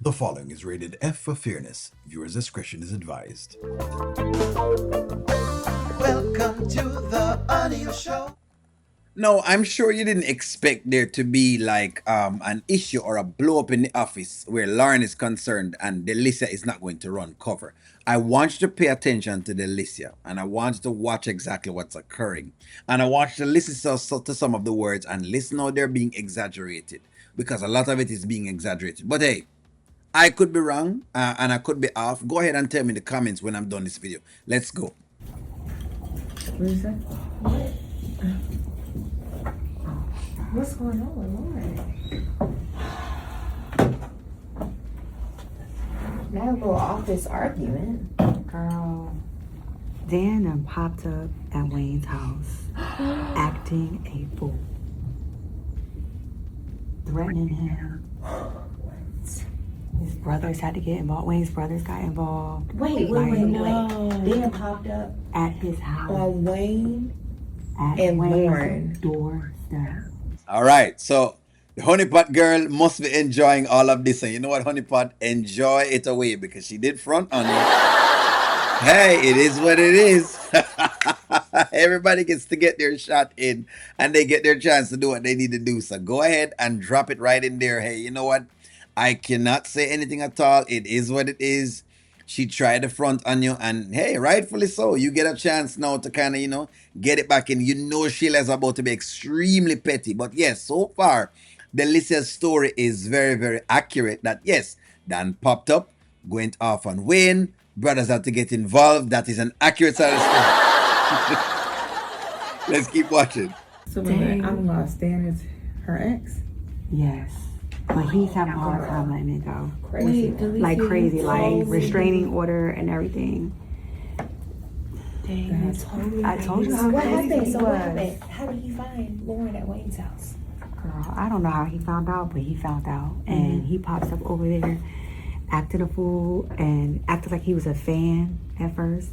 The following is rated F for fairness. Viewers' discretion is advised. Welcome to the audio show. No, I'm sure you didn't expect there to be like an issue or a blow up in the office where Lauren is concerned and Delicia is not going to run cover. I want you to pay attention to Delicia and I want you to watch exactly what's occurring. And I want you to listen to some of the words and listen how they're being exaggerated because a lot of it is being exaggerated. But hey, I could be wrong and I could be off. Go ahead and tell me in the comments when I'm done this video. Let's go. What did you say? What's going on, Lord? That little office argument. Girl, Dan done popped up at Wayne's house, acting a fool. Threatening him. His brothers had to get involved. Wayne's brothers got involved. Wait. Dan popped up at his house. on Wayne At and Wayne's Lauren. doorstep. All right, so the honeypot girl must be enjoying all of this. And you know what, honeypot? Enjoy it away because she did front on you. Hey, it is what it is. Everybody gets to get their shot in and they get their chance to do what they need to do. So go ahead and drop it right in there. Hey, you know what? I cannot say anything at all. It is what it is. She tried the front on you, and hey, rightfully so. You get a chance now to kind of, get it back in. You know Sheila's about to be extremely petty. But yes, so far, Delicia's story is very, very accurate. That yes, Dan popped up, went off on Wayne. Brothers had to get involved. That is an accurate side of the story. Let's keep watching. So wait, I'm lost. Dan is her ex? Yes. But he's having a hard time letting it go. Crazy. Like crazy, like restraining order and everything. Dang, I told you how what crazy happened? he So what was. happened? How did he find Lauren at Wayne's house? Girl, I don't know how he found out, but he found out. And he pops up over there, acted a fool, and acted like he was a fan at first.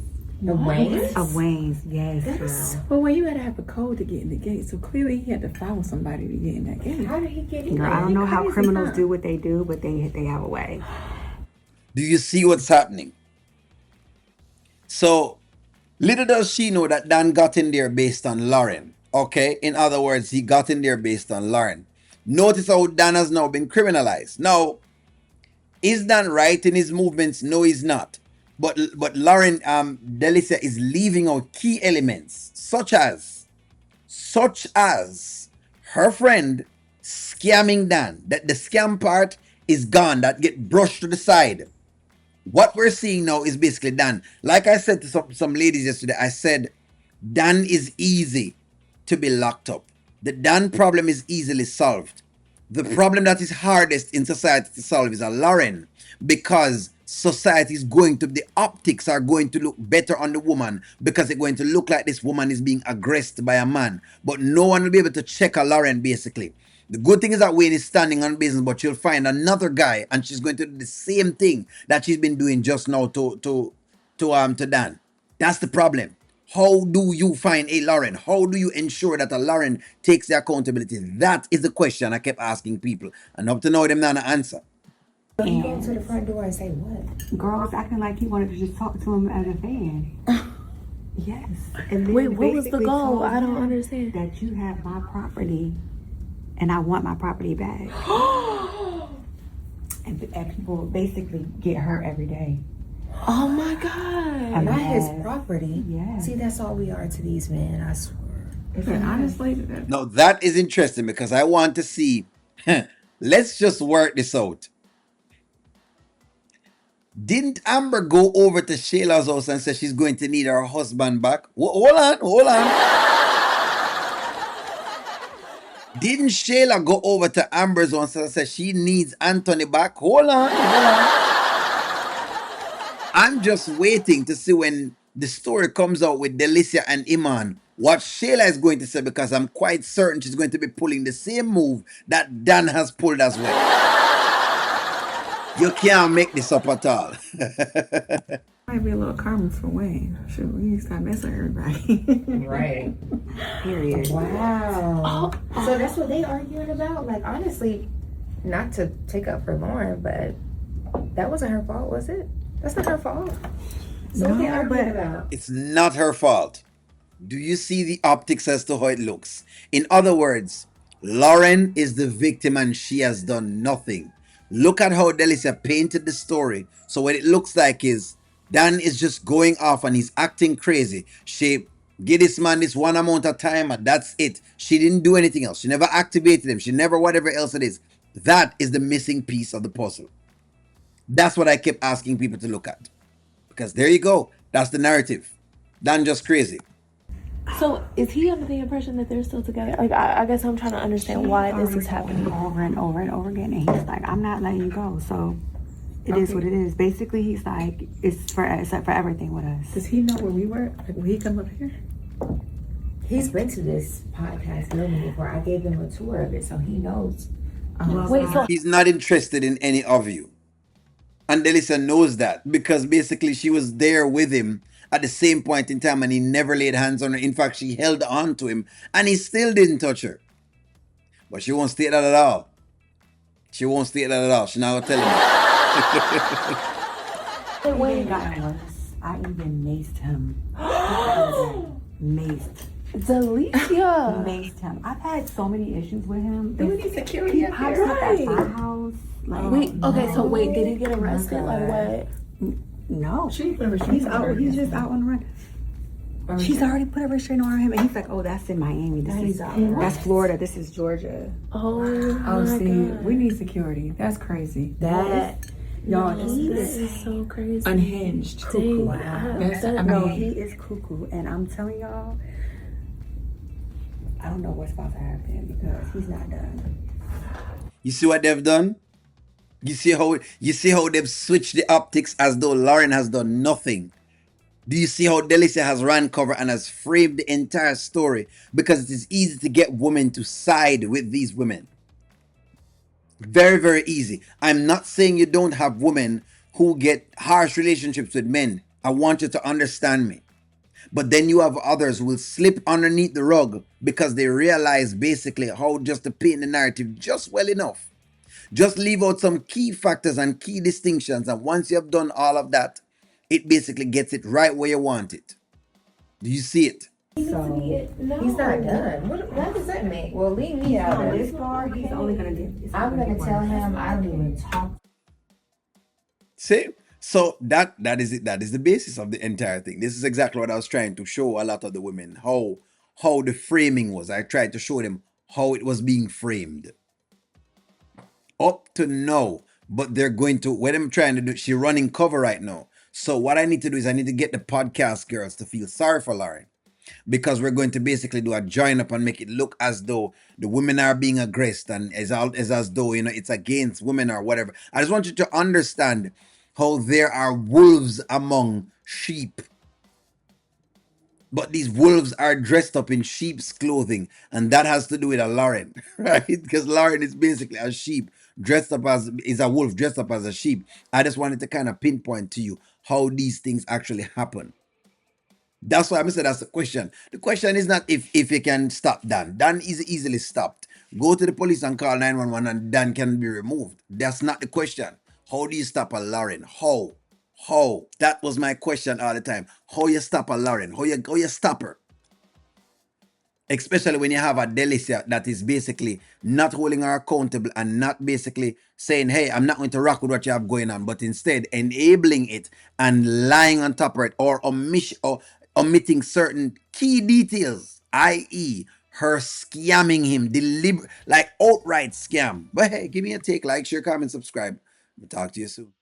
Of Wayne's? Of Wayne's, yes, girl. Well, you had to have a code to get in the gate, so clearly he had to follow somebody to get in that gate. How did he get in Girl, there? I don't know how crazy, criminals huh? do what they do, but they have a way. Do you see what's happening? So, little does she know that Dan got in there based on Lauren. Okay? In other words, he got in there based on Lauren. Notice how Dan has now been criminalized. Now, is Dan right in his movements? No, he's not. But Lauren, Delicia is leaving out key elements, such as her friend scamming Dan. That the scam part is gone. That get brushed to the side. What we're seeing now is basically Dan. Like I said to some ladies yesterday, I said Dan is easy to be locked up. The Dan problem is easily solved. The problem that is hardest in society to solve is a Lauren, because society is going to, the optics are going to look better on the woman because it's going to look like this woman is being aggressed by a man. But no one will be able to check a Lauren basically. The good thing is that Wayne is standing on business, but you'll find another guy and she's going to do the same thing that she's been doing just now to Dan. That's the problem. How do you find a Lauren? How do you ensure that a Lauren takes the accountability? That is the question I kept asking people. And up to now, them not an answer. So he go to the front door and say what? Girl was acting like he wanted to just talk to him as a fan. Yes. And then Wait, what was the basically goal? told I don't him understand. that you have my property and I want my property back. and people basically get hurt every day. Oh my God. Not his Yes. property. Yes. See, that's all we are to these men, I swear. And honestly, Now, that is interesting because I want to see, let's just work this out. Didn't Amber go over to Shayla's house and say she's going to need her husband back? Hold on. Didn't Shayla go over to Amber's house and say she needs Anthony back? Hold on. I'm just waiting to see when the story comes out with Delicia and Iman, what Shayla is going to say, because I'm quite certain she's going to be pulling the same move that Dan has pulled as well. You can't make this up at all. might be a little karma for Wayne. Should we need to stop messing with everybody? Right. Period. Wow. So that's what they arguing about? Like, honestly, not to take up for Lauren, but That wasn't her fault, was it? That's not her fault. So what they No, arguing but about? It's not her fault. Do you see the optics as to how it looks? In other words, Lauren is the victim and she has done nothing. Look at how Delicia painted the story. So what it looks like is Dan is just going off and he's acting crazy. She give this man this one amount of time and that's it. She didn't do anything else. She never activated him. She never whatever else it is. That is the missing piece of the puzzle. That's what I kept asking people to look at. Because there you go. That's the narrative. Dan just crazy. So is he under the impression that they're still together? Like, I guess I'm trying to understand why this is happening. over and over and over again, and he's like, I'm not letting you go. So it is what it is. Basically, he's like, it's for everything with us. Does he know where we were? Like, will he come up here? He's been to this podcast building before. I gave him a tour of it, so he knows. Wait, so He's not interested in any of you. And Delicia knows that because basically she was there with him at the same point in time and he never laid hands on her. In fact, she held on to him and he still didn't touch her. But she won't state that at all. She won't state that at all. She not gonna tell him. It even got worse. I even maced him. Maced. Delicia. Maced him. I've had so many issues with him. Do we need security He up pops here? up at my house. Like, Wait, okay, so wait, did he get arrested? Like what? no. She put a restraining He's out. order He's against just out on the run. She's already put a restraining order on him, and he's like, "Oh, that's in Miami. That's Florida. This is Georgia." Oh, Oh, my see, God. we need security. That's crazy. That y'all, This is so crazy. Unhinged. Dang, That's, I mean, no, he is cuckoo, and I'm telling y'all, I don't know what's about to happen because he's not done. You see what they've done? You see how they've switched the optics as though Lauren has done nothing. Do you see how Delicia has ran cover and has framed the entire story? Because it is easy to get women to side with these women. Very, very easy. I'm not saying you don't have women who get harsh relationships with men. I want you to understand me. But then you have others who will slip underneath the rug because they realize basically how just to paint the narrative just well enough. Just leave out some key factors and key distinctions, and once you have done all of that, it basically gets it right where you want it. Do you see it? So No. he's not done. What does that mean? Well, leave me out On of this this. part, he's only gonna get. I'm gonna tell him I don't even talk. See? So that is it. That is the basis of the entire thing. This is exactly what I was trying to show a lot of the women, how the framing was. I tried to show them how it was being framed. Up to now. But they're going to, what I'm trying to do, she's running cover right now. So what I need to do is I need to get the podcast girls to feel sorry for Lauren. Because we're going to basically do a join up and make it look as though the women are being aggressed and as though, it's against women or whatever. I just want you to understand how there are wolves among sheep. But these wolves are dressed up in sheep's clothing, and that has to do with a Lauren, right? Because Lauren is basically a sheep dressed up is a wolf dressed up as a sheep. I just wanted to kind of pinpoint to you how these things actually happen. That's why I said that's the question. The question is not if you can stop Dan. Dan is easily stopped. Go to the police and call 911 and Dan can be removed. That's not the question. How do you stop a Lauren? How? How? That was my question all the time. How you stop a Lauren? How you stop her? Especially when you have a Delicia that is basically not holding her accountable and not basically saying, hey, I'm not going to rock with what you have going on, but instead enabling it and lying on top of it or omitting certain key details, i.e., her scamming him, like outright scam. But hey, give me a take, like, share, comment, subscribe. We'll talk to you soon.